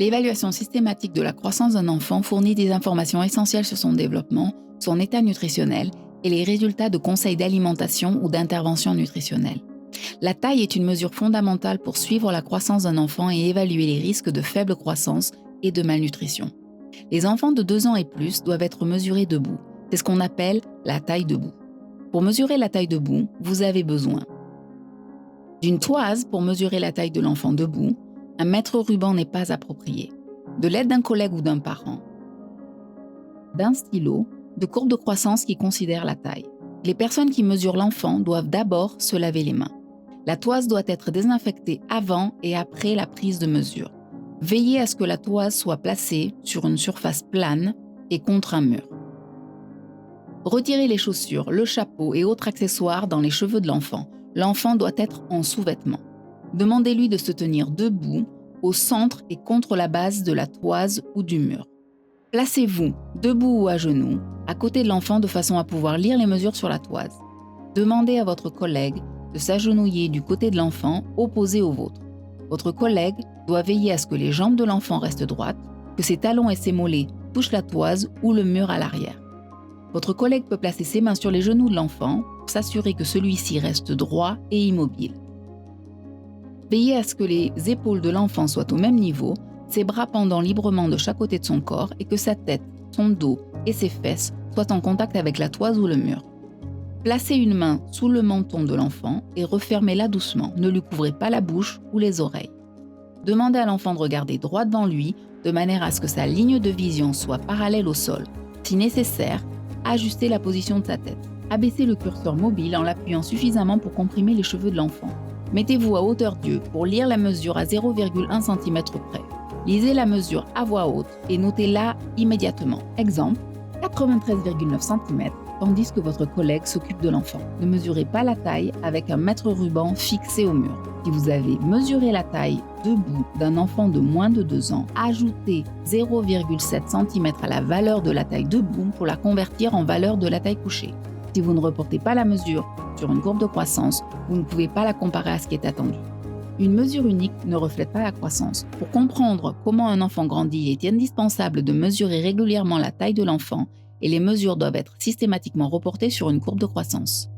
L'évaluation systématique de la croissance d'un enfant fournit des informations essentielles sur son développement, son état nutritionnel et les résultats de conseils d'alimentation ou d'intervention nutritionnelle. La taille est une mesure fondamentale pour suivre la croissance d'un enfant et évaluer les risques de faible croissance et de malnutrition. Les enfants de 2 ans et plus doivent être mesurés debout. C'est ce qu'on appelle la taille debout. Pour mesurer la taille debout, vous avez besoin d'une toise pour mesurer la taille de l'enfant debout. Un mètre ruban n'est pas approprié. De l'aide d'un collègue ou d'un parent. D'un stylo, de courbe de croissance qui considère la taille. Les personnes qui mesurent l'enfant doivent d'abord se laver les mains. La toise doit être désinfectée avant et après la prise de mesure. Veillez à ce que la toise soit placée sur une surface plane et contre un mur. Retirez les chaussures, le chapeau et autres accessoires dans les cheveux de l'enfant. L'enfant doit être en sous-vêtements. Demandez-lui de se tenir debout, au centre et contre la base de la toise ou du mur. Placez-vous, debout ou à genoux, à côté de l'enfant de façon à pouvoir lire les mesures sur la toise. Demandez à votre collègue de s'agenouiller du côté de l'enfant opposé au vôtre. Votre collègue doit veiller à ce que les jambes de l'enfant restent droites, que ses talons et ses mollets touchent la toise ou le mur à l'arrière. Votre collègue peut placer ses mains sur les genoux de l'enfant pour s'assurer que celui-ci reste droit et immobile. Veillez à ce que les épaules de l'enfant soient au même niveau, ses bras pendant librement de chaque côté de son corps et que sa tête, son dos et ses fesses soient en contact avec la toise ou le mur. Placez une main sous le menton de l'enfant et refermez-la doucement. Ne lui couvrez pas la bouche ou les oreilles. Demandez à l'enfant de regarder droit devant lui de manière à ce que sa ligne de vision soit parallèle au sol. Si nécessaire, ajustez la position de sa tête. Abaissez le curseur mobile en l'appuyant suffisamment pour comprimer les cheveux de l'enfant. Mettez-vous à hauteur d'yeux pour lire la mesure à 0,1 cm près. Lisez la mesure à voix haute et notez-la immédiatement. Exemple, 93,9 cm, tandis que votre collègue s'occupe de l'enfant. Ne mesurez pas la taille avec un mètre ruban fixé au mur. Si vous avez mesuré la taille debout d'un enfant de moins de 2 ans, ajoutez 0,7 cm à la valeur de la taille debout pour la convertir en valeur de la taille couchée. Si vous ne reportez pas la mesure sur une courbe de croissance, vous ne pouvez pas la comparer à ce qui est attendu. Une mesure unique ne reflète pas la croissance. Pour comprendre comment un enfant grandit, il est indispensable de mesurer régulièrement la taille de l'enfant et les mesures doivent être systématiquement reportées sur une courbe de croissance.